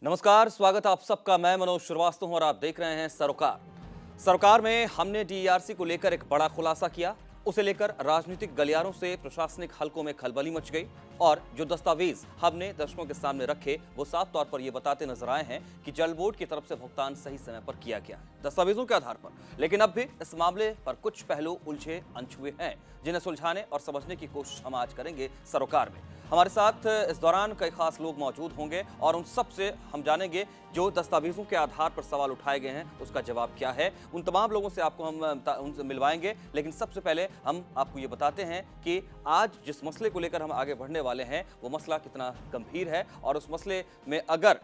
नमस्कार, स्वागत आप सबका। मैं मनोज श्रीवास्तव हूं और आप देख रहे हैं सरोकार। सरोकार में हमने डीईआरसी को लेकर एक बड़ा खुलासा किया। उसे लेकर राजनीतिक गलियारों से प्रशासनिक हलकों में खलबली मच गई और जो दस्तावेज हमने दर्शकों के सामने रखे वो साफ तौर पर यह बताते नजर आए हैं कि जल बोर्ड की तरफ से भुगतान सही समय पर किया गया है, दस्तावेजों के आधार पर। लेकिन अब भी इस मामले पर कुछ पहलू उलझे अनछुए हैं जिन्हें सुलझाने और समझने की कोशिश हम आज करेंगे सरोकार में। हमारे साथ इस दौरान कई खास लोग मौजूद होंगे और उन सब से हम जानेंगे जो दस्तावेजों के आधार पर सवाल उठाए गए हैं उसका जवाब क्या है। उन तमाम लोगों से आपको हम उनसे मिलवाएंगे, लेकिन सबसे पहले हम आपको ये बताते हैं कि आज जिस मसले को लेकर हम आगे बढ़ने वाले हैं वो मसला कितना गंभीर है और उस मसले में अगर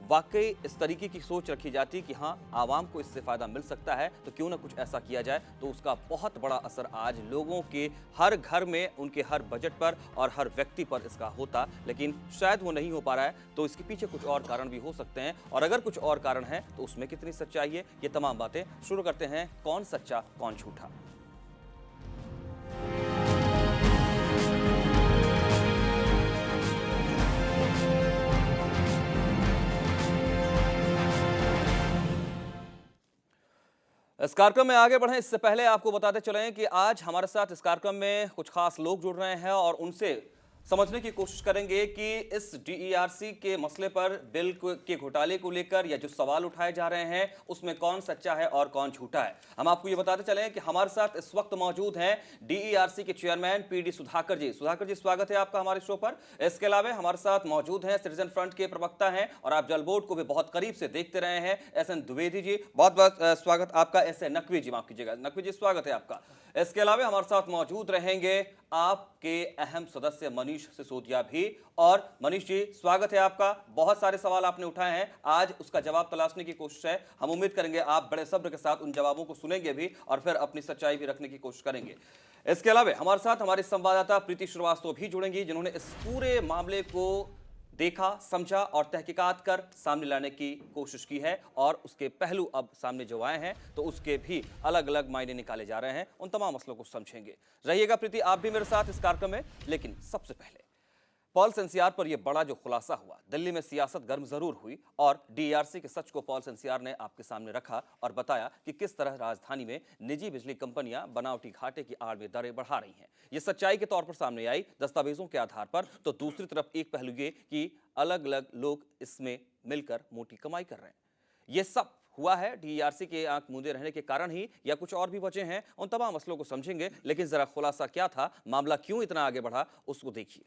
वाकई इस तरीके की सोच रखी जाती कि हाँ आवाम को इससे फायदा मिल सकता है तो क्यों ना कुछ ऐसा किया जाए, तो उसका बहुत बड़ा असर आज लोगों के हर घर में, उनके हर बजट पर और हर व्यक्ति पर इसका होता। लेकिन शायद वो नहीं हो पा रहा है, तो इसके पीछे कुछ और कारण भी हो सकते हैं और अगर कुछ और कारण है तो उसमें कितनी सच्चाई है, ये तमाम बातें शुरू करते हैं। कौन सच्चा कौन झूठा। इस कार्यक्रम में आगे बढ़ें इससे पहले आपको बताते चलें कि आज हमारे साथ इस कार्यक्रम में कुछ खास लोग जुड़ रहे हैं और उनसे समझने की कोशिश करेंगे कि इस डीईआरसी के मसले पर, बिल के घोटाले को लेकर या जो सवाल उठाए जा रहे हैं उसमें कौन सच्चा है और कौन झूठा है। हम आपको ये बताते चलें कि हमारे साथ इस वक्त मौजूद हैं डीईआरसी के चेयरमैन पीडी सुधाकर जी। सुधाकर जी, स्वागत है आपका हमारे शो पर। इसके अलावा हमारे साथ मौजूद हैं सिटीजन फ्रंट के प्रवक्ता हैं और आप जल बोर्ड को भी बहुत करीब से देखते रहे हैं, एसएन द्विवेदी जी। बहुत बहुत स्वागत आपका। एसए नकवी जी, माफ कीजिएगा, नकवी जी स्वागत है आपका। इसके अलावा हमारे साथ मौजूद रहेंगे आपके अहम सदस्य मनीष सिसोदिया भी। और मनीष जी, स्वागत है आपका। बहुत सारे सवाल आपने उठाए हैं, आज उसका जवाब तलाशने की कोशिश है। हम उम्मीद करेंगे आप बड़े सब्र के साथ उन जवाबों को सुनेंगे भी और फिर अपनी सच्चाई भी रखने की कोशिश करेंगे। इसके अलावा हमारे साथ हमारे संवाददाता प्रीति श्रीवास्तव भी जुड़ेंगी जिन्होंने इस पूरे मामले को देखा, समझा और तहकीकात कर सामने लाने की कोशिश की है और उसके पहलू अब सामने जो आए हैं तो उसके भी अलग अलग मायने निकाले जा रहे हैं। उन तमाम मसलों को समझेंगे। रहिएगा प्रीति आप भी मेरे साथ इस कार्यक्रम में। लेकिन सबसे पहले पॉल सेंसियार पर यह बड़ा जो खुलासा हुआ, दिल्ली में सियासत गर्म जरूर हुई और डीईआरसी के सच को पॉल सेंसियार ने आपके सामने रखा और बताया कि किस तरह राजधानी में निजी बिजली कंपनियां बनावटी घाटे की आड़ में दरें बढ़ा रही हैं। ये सच्चाई के तौर पर सामने आई दस्तावेजों के आधार पर। तो दूसरी तरफ एक पहलू ये कि अलग अलग लोग इसमें मिलकर मोटी कमाई कर रहे हैं। ये सब हुआ है डीईआरसी के आंख मूंदे रहने के कारण ही या कुछ और भी वजह हैं, उन तमाम मसलों को समझेंगे। लेकिन जरा खुलासा क्या था, मामला क्यों इतना आगे बढ़ा, उसको देखिए।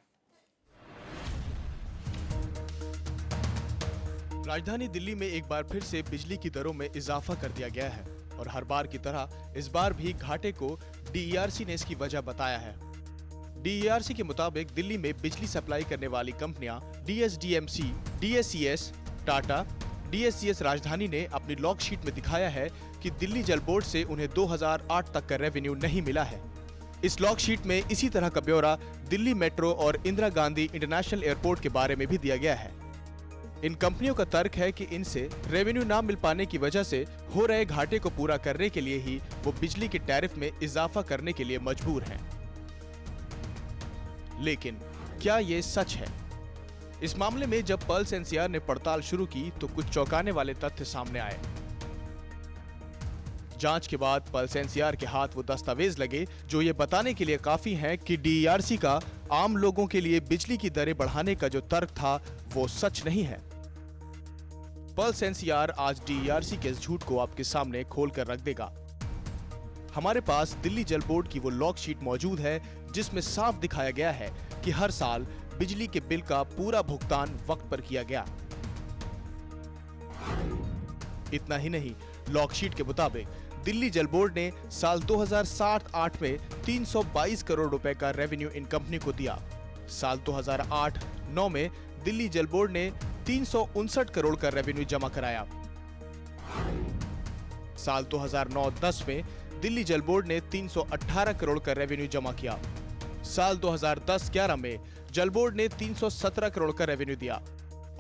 राजधानी दिल्ली में एक बार फिर से बिजली की दरों में इजाफा कर दिया गया है और हर बार की तरह इस बार भी घाटे को डीईआरसी ने इसकी वजह बताया है। डीईआरसी के मुताबिक दिल्ली में बिजली सप्लाई करने वाली कंपनियां डीएसडीएमसी, डीएससीएस, टाटा, डीएससीएस राजधानी ने अपनी लॉग शीट में दिखाया है कि दिल्ली जल बोर्ड से उन्हें 2008 तक का रेवेन्यू नहीं मिला है। इस लॉग शीट में इसी तरह का ब्यौरा दिल्ली मेट्रो और इंदिरा गांधी इंटरनेशनल एयरपोर्ट के बारे में भी दिया गया है। इन कंपनियों का तर्क है कि इनसे रेवेन्यू ना मिल पाने की वजह से हो रहे घाटे को पूरा करने के लिए ही वो बिजली के टैरिफ में इजाफा करने के लिए मजबूर हैं। लेकिन क्या ये सच है? इस मामले में जब पॉल सेंसियार ने पड़ताल शुरू की तो कुछ चौंकाने वाले तथ्य सामने आए। जांच के बाद पॉल सेंसियार के हाथ वो दस्तावेज लगे जो ये बताने के लिए काफी हैं कि डीईआरसी का आम लोगों के लिए बिजली की दरें बढ़ाने का जो तर्क था वो सच नहीं है। पॉल सेंसियार आज डीईआरसी के इस झूठ को आपके सामने खोल कर रख देगा। हमारे पास दिल्ली जल बोर्ड की वो लॉग शीट मौजूद है जिसमें साफ दिखाया गया है कि हर साल बिजली के बिल का पूरा भुगतान वक्त पर किया गया। इतना ही नहीं, लॉग शीट के मुताबिक दिल्ली जल बोर्ड ने साल 2007-8 में 322 करोड़ रुपए का रेवेन्यू इन कंपनी को दिया। साल 2008-9 में दिल्ली जल बोर्ड ने 359 करोड़ का रेवेन्यू जमा कराया। साल 2009-10 में दिल्ली जल बोर्ड ने 318 करोड़ का रेवेन्यू जमा किया। साल 2010-11 में जल बोर्ड ने 317 करोड़ का रेवेन्यू दिया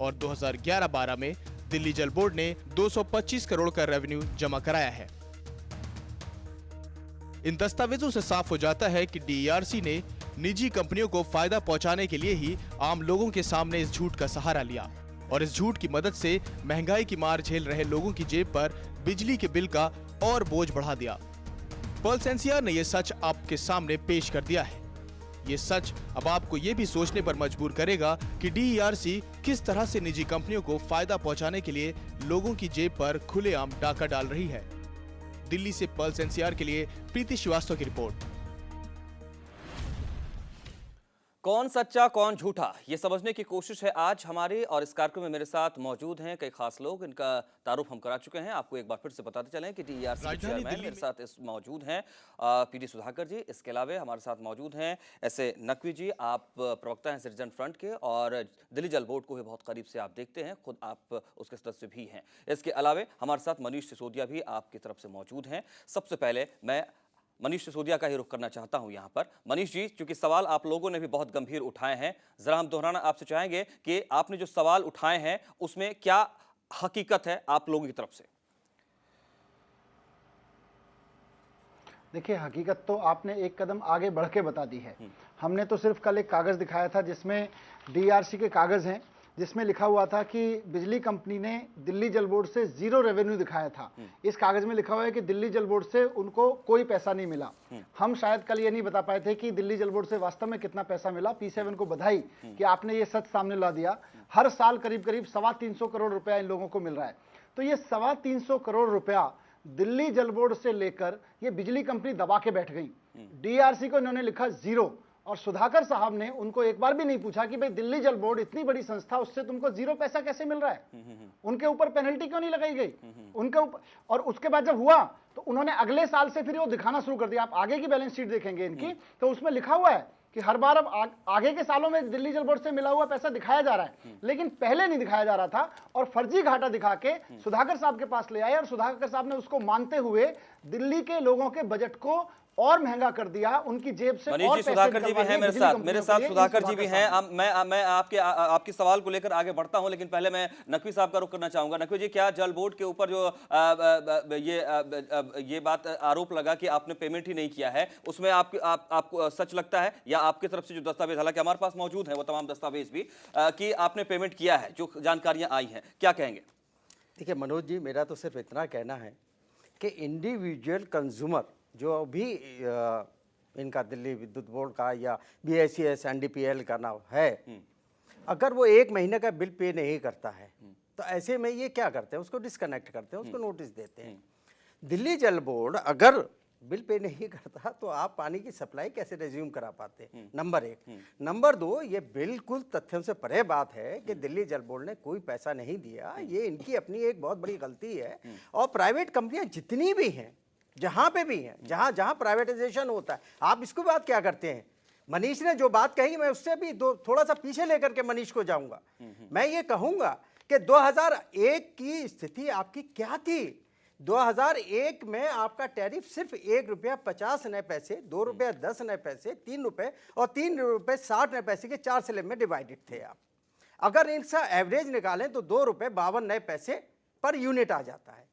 और 2011-12 में दिल्ली जल बोर्ड ने 225 करोड़ का रेवेन्यू जमा कराया है। इन दस्तावेजों से साफ हो जाता है कि डीईआरसी ने निजी कंपनियों को फायदा पहुंचाने के लिए ही आम लोगों के सामने इस झूठ का सहारा लिया और इस झूठ की मदद से महंगाई की मार झेल रहे लोगों की जेब पर बिजली के बिल का और बोझ बढ़ा दिया। पर्ल्स एनसीआर ने यह सच आपके सामने पेश कर दिया है। ये सच अब आपको ये भी सोचने पर मजबूर करेगा कि डीईआरसी किस तरह से निजी कंपनियों को फायदा पहुंचाने के लिए लोगों की जेब पर खुलेआम डाका डाल रही है। दिल्ली से पर्ल्स एनसीआर के लिए प्रीति श्रीवास्तव की रिपोर्ट। कौन सच्चा कौन झूठा, ये समझने की कोशिश है आज हमारी, और इस कार्यक्रम में मेरे साथ मौजूद हैं कई खास लोग। इनका तारुफ हम करा चुके हैं। आपको एक बार फिर से बताते चलें कि डीईआरसी के चेयरमैन मेरे साथ मौजूद हैं पीडी सुधाकर जी। इसके अलावा हमारे साथ मौजूद हैं ऐसे नकवी जी, आप प्रवक्ता हैं सिटीजन फ्रंट के और दिल्ली जल बोर्ड को भी बहुत करीब से आप देखते हैं, खुद आप उसके सदस्य भी हैं। इसके अलावा हमारे साथ मनीष सिसोदिया भी आपकी तरफ से मौजूद हैं। सबसे पहले मैं मनीष सिसोदिया का ही रुख करना चाहता हूं यहां पर। मनीष जी, क्योंकि सवाल आप लोगों ने भी बहुत गंभीर उठाए हैं, जरा हम दोहराना आपसे चाहेंगे कि आपने जो सवाल उठाए हैं उसमें क्या हकीकत है आप लोगों की तरफ से? देखिए, हकीकत तो आपने एक कदम आगे बढ़ के बता दी है। हमने तो सिर्फ कल एक कागज दिखाया था जिसमें डीआरसी के कागज हैं, जिसमें लिखा हुआ था कि बिजली कंपनी ने दिल्ली जल बोर्ड से 0 रेवेन्यू दिखाया था। इस कागज में लिखा हुआ है कि दिल्ली जल बोर्ड से उनको कोई पैसा नहीं मिला। हम शायद कल ये नहीं बता पाए थे कि दिल्ली जल बोर्ड से वास्तव में कितना पैसा मिला। P7 को बधाई कि आपने ये सच सामने ला दिया। हर साल करीब करीब 325 करोड़ रुपया इन लोगों को मिल रहा है। तो ये 325 करोड़ रुपया दिल्ली जल बोर्ड से लेकर ये बिजली कंपनी दबा के बैठ गई। डीआरसी को इन्होंने लिखा 0, और सुधाकर साहब ने उनको एक बार भी नहीं पूछा कि भाई दिल्ली जल बोर्ड इतनी बड़ी संस्था, उससे तुमको 0 पैसा कैसे मिल रहा है, उनके ऊपर पेनल्टी क्यों नहीं लगाई गई उनके ऊपर। और उसके बाद जब हुआ तो उन्होंने अगले साल से फिर वो दिखाना शुरू कर दिया। आप आगे की बैलेंस शीट देखेंगे इनकी, तो उसमें लिखा हुआ है कि हर बार अब आगे के सालों में दिल्ली जल बोर्ड से मिला हुआ पैसा दिखाया जा रहा है, लेकिन पहले नहीं दिखाया जा रहा था। और फर्जी घाटा दिखा के सुधाकर साहब के पास ले आए, और सुधाकर साहब ने उसको मानते हुए दिल्ली के लोगों के बजट को और महंगा कर दिया, उनकी जेब से। मनीष जी, सुधाकर जी भी हैं मेरे साथ सुधाकर जी भी हैं। मैं आपके सवाल को लेकर आगे बढ़ता हूं, लेकिन पहले मैं नकवी साहब का रुख करना चाहूंगा। नकवी जी, क्या जल बोर्ड के ऊपर जो ये बात आरोप लगा कि आपने पेमेंट ही नहीं किया है, उसमें आपको सच लगता है, या आपकी तरफ से जो दस्तावेज, हालांकि हमारे पास मौजूद है वो तमाम दस्तावेज भी, कि आपने पेमेंट किया है, जो जानकारियां आई हैं, क्या कहेंगे? देखिए मनोज जी, मेरा तो सिर्फ इतना कहना है कि इंडिविजुअल कंज्यूमर जो भी इनका दिल्ली विद्युत बोर्ड का या BICS NDPL का नाम है, अगर वो 1 महीने का बिल पे नहीं करता है तो ऐसे में ये क्या करते हैं, उसको डिस्कनेक्ट करते हैं, उसको नोटिस देते हैं। दिल्ली जल बोर्ड अगर बिल पे नहीं करता तो आप पानी की सप्लाई कैसे रिज्यूम करा पाते? नंबर 1। नंबर 2, ये बिल्कुल तथ्यों से परे बात है कि दिल्ली जल बोर्ड ने कोई पैसा नहीं दिया। ये इनकी अपनी एक बहुत बड़ी गलती है। और प्राइवेट कंपनियां जितनी भी हैं, जहां पे भी हैं, जहां प्राइवेटाइजेशन होता है, आप इसको बात क्या करते हैं? मनीष ने जो बात कही, मैं उससे भी थोड़ा सा पीछे लेकर के मनीष को जाऊंगा। मैं ये कहूंगा कि 2001 की स्थिति आपकी क्या थी? 2001 में आपका टैरिफ सिर्फ ₹1.50, ₹2.10, ₹3 और ₹3.60 के 4 स्लैब में डिवाइडेड थे आप। अगर इनका एवरेज निकालें तो ₹2.52 पर यूनिट आ जाता है।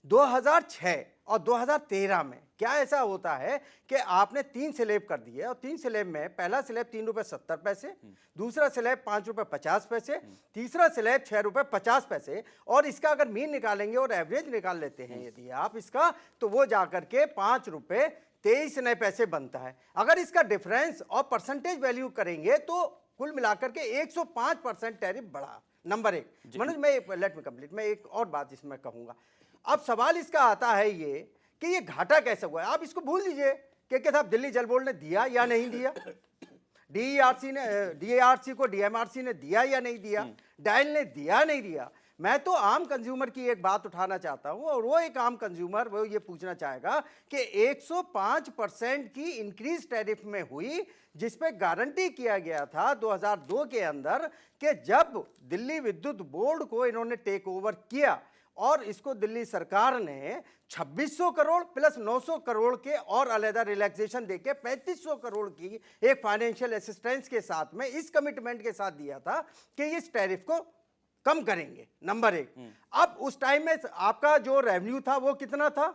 2006 और 2013 में क्या ऐसा होता है कि आपने 3 स्लैब कर दिए, और 3 स्लैब में पहला स्लैब ₹3.70, दूसरा स्लैब ₹5.50, तीसरा स्लैब ₹6.50, और इसका अगर मीन निकालेंगे और एवरेज निकाल लेते हैं यदि आप इसका, तो वो जाकर के ₹5.23 बनता है। अगर इसका डिफरेंस और परसेंटेज वैल्यू करेंगे तो कुल मिलाकर के 105% टैरिफ बढ़ा। Number 1। Manoj, let me complete, मैं एक और बात इसमें कहूंगा। अब सवाल इसका आता है ये कि ये घाटा कैसे हुआ है। आप इसको भूल दीजिए कि क्या साहब दिल्ली जल बोर्ड ने दिया या नहीं दिया, डीआरसी को DMRC ने दिया या नहीं दिया, डायल ने दिया नहीं दिया। मैं तो आम कंज्यूमर की एक बात उठाना चाहता हूं, और वो एक आम कंज्यूमर वो ये पूछना चाहेगा कि 105% की इंक्रीज टैरिफ में हुई, जिस पे गारंटी किया गया था 2002 के अंदर कि जब दिल्ली विद्युत बोर्ड को इन्होंने टेक ओवर किया और इसको दिल्ली सरकार ने 2600 करोड़ प्लस 900 करोड़ के और अलग रिलैक्सेशन देके 3500 करोड़ की एक फाइनेंशियल असिस्टेंस के साथ में इस कमिटमेंट के साथ दिया था कि इस टैरिफ को कम करेंगे। नंबर 1। अब उस टाइम में आपका जो रेवेन्यू था वो कितना था?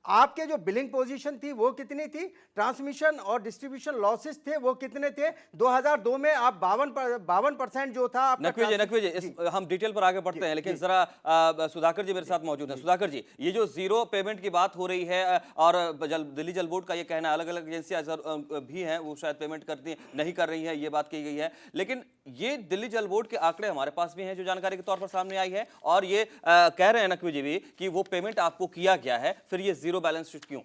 आपके जो बिलिंग पोजीशन थी वो कितनी थी, ट्रांसमिशन और डिस्ट्रीब्यूशन लॉसेस थे वो कितने थे। 2002 में आप 52% जो था आपका नकवी जी हम डिटेल पर आगे बढ़ते हैं, लेकिन जरा सुधाकर जी मेरे साथ मौजूद हैं। सुधाकर जी, ये जो जीरो पेमेंट की बात हो रही है और दिल्ली जल बोर्ड का ये कहना, अलग अलग एजेंसियां भी हैं वो शायद पेमेंट करती नहीं कर रही है, ये बात की गई है, लेकिन ये दिल्ली जल बोर्ड के आंकड़े हमारे पास भी हैं जो जानकारी के तौर पर सामने आई है, और ये कह रहे हैं नकवी जी भी कि वो पेमेंट आपको किया गया है, फिर ये जीरो बैलेंस शीट क्यों?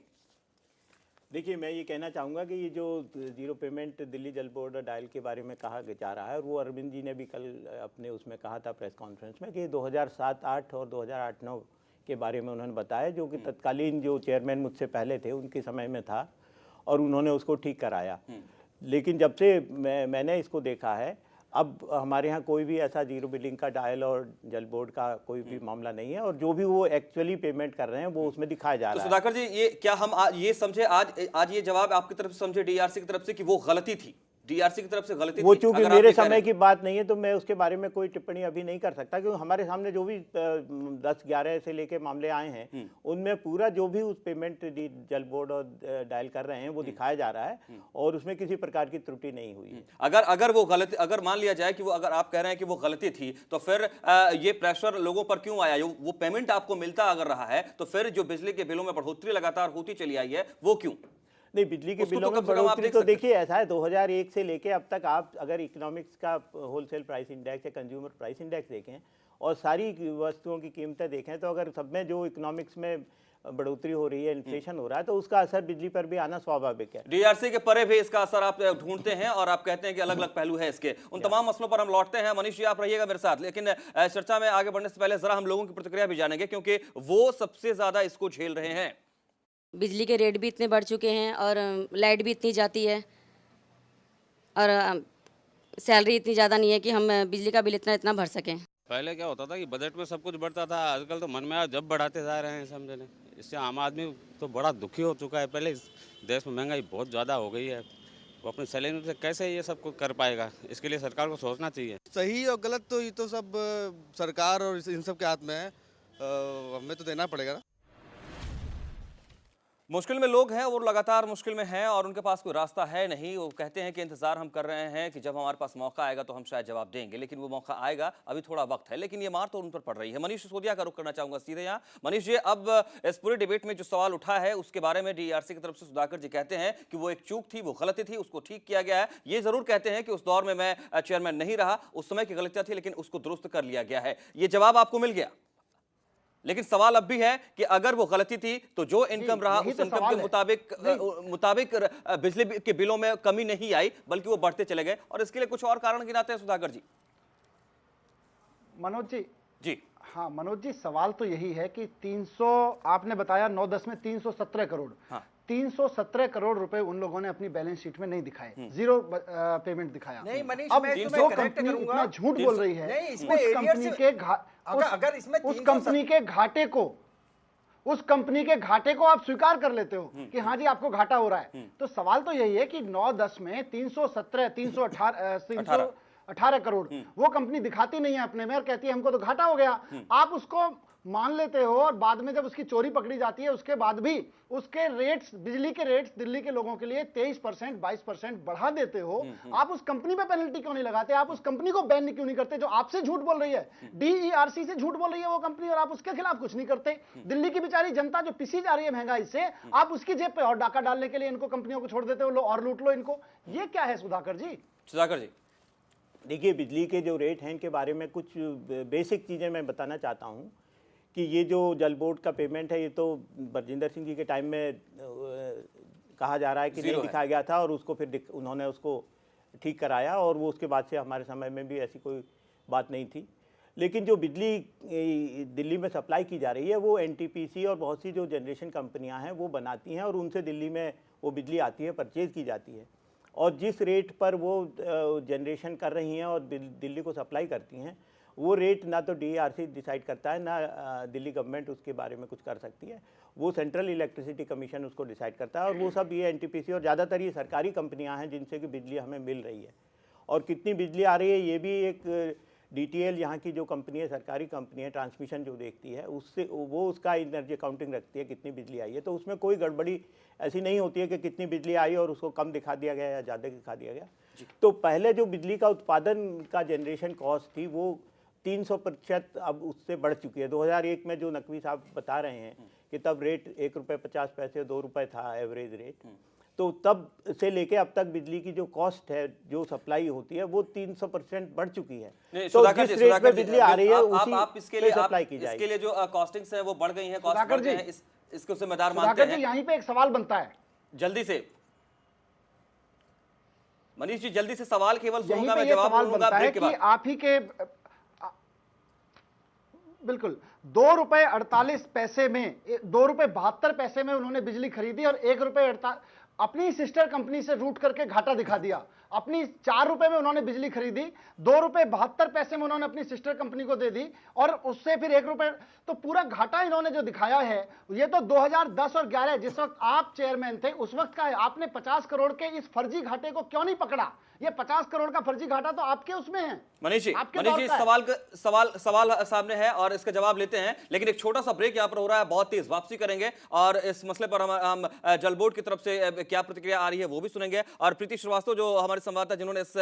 देखिए, मैं ये कहना चाहूँगा कि ये जो जीरो पेमेंट दिल्ली जल बोर्ड और डायल के बारे में कहा जा रहा है, और वो अरविंद जी ने भी कल अपने उसमें कहा था प्रेस कॉन्फ्रेंस में कि 2007-8 और 2008-9 के बारे में उन्होंने बताया, जो कि तत्कालीन जो चेयरमैन मुझसे पहले थे उनके समय में था और उन्होंने उसको ठीक कराया। लेकिन जब से मैंने इसको देखा है, अब हमारे यहाँ कोई भी ऐसा जीरो बिलिंग का डायल और जल बोर्ड का कोई भी मामला नहीं है, और जो भी वो एक्चुअली पेमेंट कर रहे हैं वो उसमें दिखाया जा रहा है। सुधाकर जी, ये क्या हम ये समझे आज ये जवाब आपकी तरफ से समझे डीआरसी की तरफ से कि वो गलती थी, डीआरसी की तरफ से गलती वो थी? चूंकि मेरे समय की बात नहीं है तो मैं उसके बारे में कोई टिप्पणी अभी नहीं कर सकता, क्योंकि हमारे सामने जो भी 10-11 से लेके मामले आए हैं उनमें पूरा जो भी उस पेमेंट जल बोर्ड और डायल कर रहे हैं वो दिखाया जा रहा है, और उसमें किसी प्रकार की त्रुटि नहीं हुई है। अगर वो गलती, अगर मान लिया जाए कि वो, अगर आप कह रहे हैं कि वो गलती थी, तो फिर ये प्रेशर लोगों पर क्यों आया? वो पेमेंट आपको मिलता अगर रहा है तो फिर जो बिजली के बिलों में बढ़ोतरी लगातार होती चली आई है वो क्यों? नहीं, बिजली के उसको बिलों तो में कम से कम आप बढ़ोतरी देख तो सकते हैं। देखिए ऐसा है, 2001 से लेके अब तक आप अगर इकोनॉमिक्स का होलसेल प्राइस इंडेक्स या कंज्यूमर प्राइस इंडेक्स देखें और सारी वस्तुओं की कीमतें देखें, तो अगर सब में जो इकोनॉमिक्स में बढ़ोतरी हो रही है, इन्फ्लेशन हो रहा है, तो उसका असर बिजली पर भी आना स्वाभाविक है। डीआरसी के परे भी इसका असर आप ढूंढते हैं और आप कहते हैं कि अलग अलग पहलू है इसके। उन तमाम मसलों पर हम लौटते हैं। मनीष जी, आप रहिएगा मेरे साथ, लेकिन चर्चा में आगे बढ़ने से पहले जरा हम लोगों की प्रतिक्रिया भी जानेंगे, क्योंकि वो सबसे ज्यादा इसको झेल रहे हैं। बिजली के रेट भी इतने बढ़ चुके हैं और लाइट भी इतनी जाती है, और सैलरी इतनी ज़्यादा नहीं है कि हम बिजली का बिल इतना भर सकें। पहले क्या होता था कि बजट में सब कुछ बढ़ता था, आजकल तो मन में आ जब बढ़ाते जा रहे हैं समझे नहीं। इससे आम आदमी तो बड़ा दुखी हो चुका है। पहले इस देश में महंगाई बहुत ज़्यादा हो गई है, वो अपनी सैलरी से कैसे ये सब कुछ कर पाएगा? इसके लिए सरकार को सोचना चाहिए। सही और गलत तो ये तो सब सरकार और इन सब के हाथ में है, हमें तो देना पड़ेगा ना। मुश्किल में लोग हैं, वो लगातार मुश्किल में हैं और उनके पास कोई रास्ता है नहीं। वो कहते हैं कि इंतजार हम कर रहे हैं कि जब हमारे पास मौका आएगा तो हम शायद जवाब देंगे, लेकिन वो मौका आएगा, अभी थोड़ा वक्त है, लेकिन ये मार तो उन पर पड़ रही है। मनीष सिसोदिया का रुख करना चाहूंगा सीधे यहाँ। मनीष जी, अब इस पूरे डिबेट में जो सवाल उठा है उसके बारे में डीआरसी की तरफ से सुधाकर जी कहते हैं कि वो एक चूक थी, वो गलती थी, उसको ठीक किया गया है। ये जरूर कहते हैं कि उस दौर में मैं चेयरमैन नहीं रहा, उस समय की गलतियां थी, लेकिन उसको दुरुस्त कर लिया गया है। ये जवाब आपको मिल गया, लेकिन सवाल अब भी है कि अगर वो गलती थी तो जो इनकम रहा उस इनकम के मुताबिक बिजली के बिलों में कमी नहीं आई, बल्कि वो बढ़ते चले गए, और इसके लिए कुछ और कारण गिनाते हैं सुधाकर जी। मनोज जी जी हाँ, मनोज जी, सवाल तो यही है कि 300 आपने बताया 9-10 में 317 करोड़, हाँ। 317 करोड़ रुपए उन लोगों ने अपनी बैलेंस शीट में नहीं दिखाए, जीरो पेमेंट दिखाया। नहीं मनीष, अब मैं जो तुम्हें कंपनी करेक्ट करूंगा, इतना झूठ बोल रही है, नहीं, इसमें उस एरियर कंपनी से- के अगर इसमें उस 300 कंपनी के घाटे को, उस कंपनी के घाटे को आप स्वीकार कर लेते हो कि हाँ जी आपको घाटा हो रहा है। तो सवाल तो यही है कि 9-10 में 318 करोड़ वो कंपनी दिखाती नहीं है अपने में और कहती है हमको तो घाटा हो गया। आप उसको मान लेते हो और बाद में जब उसकी चोरी पकड़ी जाती है उसके बाद भी उसके रेट्स, बिजली के रेट्स दिल्ली के लोगों के लिए 23%, 22% बढ़ा देते हो। आप उस कंपनी पे पेनल्टी क्यों नहीं लगाते? आप उस कंपनी को बैन क्यों नहीं करते जो आपसे झूठ बोल रही है? डीईआरसी से झूठ बोल रही है वो कंपनी और आप उसके खिलाफ कुछ नहीं करते। दिल्ली की बेचारी जनता जो पिसी जा रही है महंगाई से, आप उसकी जेब पे और डाका डालने के लिए इनको कंपनियों को छोड़ देते हो, लो और लूट लो इनको। ये क्या है सुधाकर जी? सुधाकर जी, देखिए, बिजली के जो रेट हैं इनके बारे में कुछ बेसिक चीज़ें मैं बताना चाहता हूँ कि ये जो जल बोर्ड का पेमेंट है ये तो बरजिंदर सिंह जी के टाइम में कहा जा रहा है कि नहीं दिखाया गया था, और उसको फिर उन्होंने उसको ठीक कराया, और वो उसके बाद से हमारे समय में भी ऐसी कोई बात नहीं थी। लेकिन जो बिजली दिल्ली में सप्लाई की जा रही है वो एनटीपीसी और बहुत सी जो जनरेशन कंपनियां हैं वो बनाती हैं, और उनसे दिल्ली में वो बिजली आती है, परचेज़ की जाती है, और जिस रेट पर वो जनरेशन कर रही हैं और दिल्ली को सप्लाई करती हैं, वो रेट ना तो डीआरसी डिसाइड करता है, ना दिल्ली गवर्नमेंट उसके बारे में कुछ कर सकती है। वो सेंट्रल इलेक्ट्रिसिटी कमीशन उसको डिसाइड करता है, और वो सब ये एनटीपीसी और ज़्यादातर ये सरकारी कंपनियां हैं जिनसे कि बिजली हमें मिल रही है। और कितनी बिजली आ रही है ये भी एक DTL यहाँ की जो कंपनी है, सरकारी कंपनी है, ट्रांसमिशन जो देखती है, उससे वो उसका एनर्जी अकाउंटिंग रखती है कितनी बिजली आई है। तो उसमें कोई गड़बड़ी ऐसी नहीं होती है कि कितनी बिजली आई और उसको कम दिखा दिया गया या ज़्यादा दिखा दिया गया। तो पहले जो बिजली का उत्पादन का जनरेशन कॉस्ट थी वो 300% अब उससे बढ़ चुकी है। 2001 में जो नकवी साहब बता रहे हैं कि तब रेट ₹1.50 ₹2 था एवरेज रेट, तो तब से लेके अब तक बिजली की जो कॉस्ट है, जो सप्लाई होती है, वो 300% बढ़ चुकी है। नहीं, तो सुधाकर जिस जी, रेट सुधाकर पे जी, बिजली आ रही है आप इसके लिए सप्लाई की जाएगी। इसके लिए जो कॉस्टिंग्स हैं वो बढ़ गई हैं, कॉस्ट सुधाकर बढ़ गए जी, हैं, इसको जिम्मेदार मानते सुधाकर जी, हैं। यहीं पे एक सवाल बनता है, जल्दी से मनीष जी, जल्दी से सवाल केवल यहीं सुनूंगा, पे मैं ये जवाब सवाल दूंगा बनता है ब्रेक के कि बाद। आप ही के बिल्कुल ₹2.48 में ₹2.72 में उन्होंने बिजली खरीदी और ₹1 अपनी सिस्टर कंपनी से रूट करके घाटा दिखा दिया। अपनी ₹4 में उन्होंने बिजली खरीदी, ₹2.72 में उन्होंने अपनी सिस्टर कंपनी को दे दी और उससे फिर ₹1, तो पूरा घाटा इन्होंने जो दिखाया है ये तो 2010 और 11 जिस वक्त आप चेयरमैन थे उस वक्त का है। आपने 50 करोड़ के इस फर्जी घाटे को क्यों नहीं पकड़ा? ये 50 करोड़ का फर्जी घाटा तो आपके उसमें है। मनीष जी, आपके दौर का है। सवाल सामने है और इसका जवाब लेते हैं, लेकिन एक छोटा सा ब्रेक यहाँ पर हो रहा है, बहुत तेज वापसी करेंगे और इस मसले पर हम जल बोर्ड की तरफ से क्या प्रतिक्रिया आ रही है वो भी सुनेंगे और प्रीति श्रीवास्तव जो हमारे संवाददाता जिन्होंने इस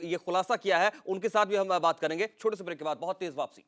ये खुलासा किया है उनके साथ भी हम बात करेंगे। छोटे से ब्रेक के बाद बहुत तेज वापसी।